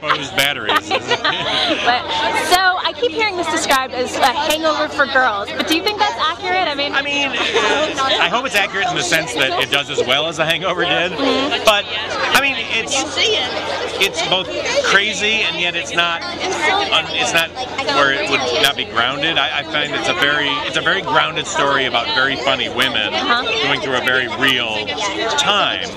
exposed batteries. But, so I keep hearing this described as a hangover for girls, but do you think that's accurate? I mean, I hope it's accurate in the sense that it does as well as The Hangover did. But I mean, it's both crazy and yet it's not where it would not be grounded. I find it's a very grounded story about very funny women going through a very real time.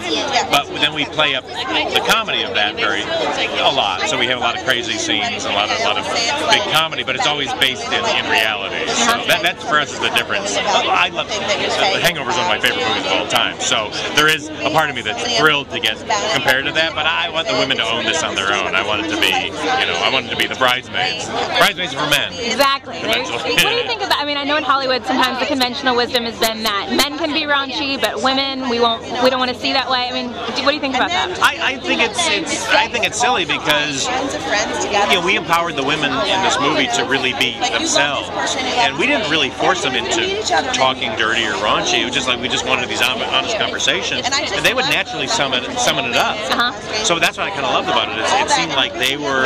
But then we play up the comedy of that a lot. So we have a lot of crazy scenes and a lot of big comedy, but it's always based in reality. So that for us is the difference. I love The Hangover is one of my favorite movies of all time. So there is a part of me that's thrilled to get compared to that, but I want the women to own this on their own. I want it to be, I want it to be the Bridesmaids. Bridesmaids for men. Exactly. What do you think about? I mean, I know in Hollywood sometimes the conventional wisdom has been that men can be raunchy, but women we don't want to see that way. I mean, what do you think about that? I think it's silly because we empowered the women in this movie to really be themselves, and we didn't really force them into talking dirty or raunchy. It was just like we just wanted these honest conversations, and they would naturally summon it up. So that's what I kind of loved about it. It seemed like they were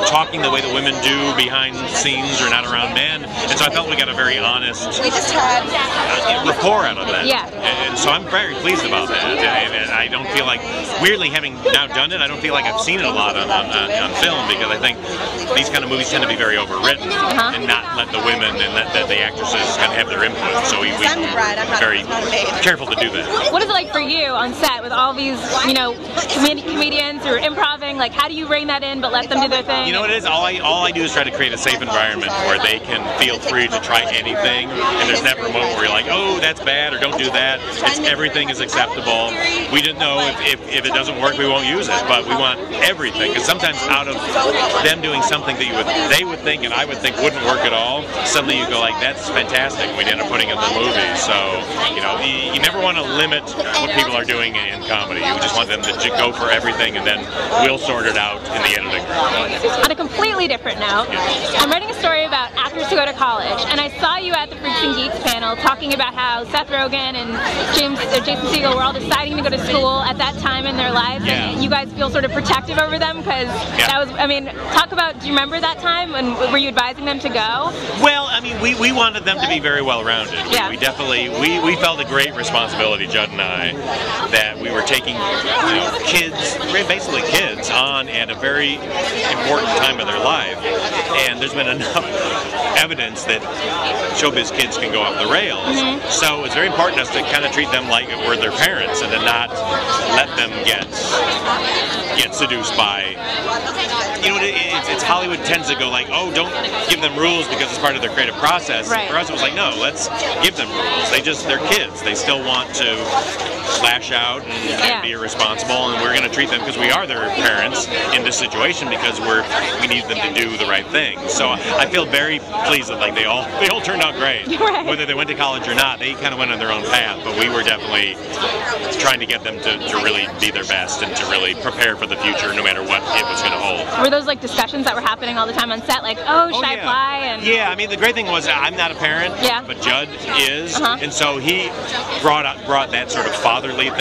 talking the way the women do behind scenes or not around men, and so I felt we got a very honest rapport out of that. Yeah. And so I'm very pleased about that. And I don't feel like, weirdly having now done it, I don't feel like I've seen it a lot on film, because I think these kind of movies tend to be very overwritten and not let the women and let the actresses kind of have their input. So we're very careful to do that. What is it like for you on set with all these, comedians who are improvising? Like, how do you rein that in but let them do their thing? You know what it is? All I do is try to create a safe environment where they can feel free to try anything, and there's never a moment where you're like, oh, that's bad, or don't do that. Everything is acceptable. We didn't know if it doesn't work, we won't use it, but we want everything, because sometimes out of them doing something that they would think and I would think wouldn't work at all, suddenly you go like, that's fantastic, and we end up putting it in the movie. So, you never want to limit what people are doing in comedy. You just want them to go for everything, and then we'll sort it out in the editing room. On a completely different note, I'm writing a story about actors who go to college, and I saw you at the Freaks and Geeks panel talking about how Seth Rogen and Jason Segel were all deciding to go to school at that time in their lives, and you guys feel sort of protective over them because that was, talk about, do you remember that time, and were you advising them to go? Well, we wanted them to be very well-rounded. Yeah. We definitely, we felt a great responsibility, Judd and I, that we were taking, basically kids on at a very important time in their life, and there's been enough evidence that showbiz kids can go off the rails. So it's very important to us to kind of treat them like we're their parents, and to not let them get seduced by, it's Hollywood tends to go like, oh, don't give them rules because it's part of their creative process. Right. For us, it was like, no, let's give them rules. They're kids. They still want to lash out and be irresponsible, and we're going to treat them, because we are their parents in this situation, because we need them to do the right thing. So I feel very pleased that they all turned out great. Right. Whether they went to college or not, they kind of went on their own path, but we were definitely trying to get them to really be their best and to really prepare for the future, no matter what it was going to hold. Were those discussions that were happening all the time on set, like, oh, should I apply? And yeah, the great thing was I'm not a parent, but Judd is, and so he brought that sort of fatherly thing.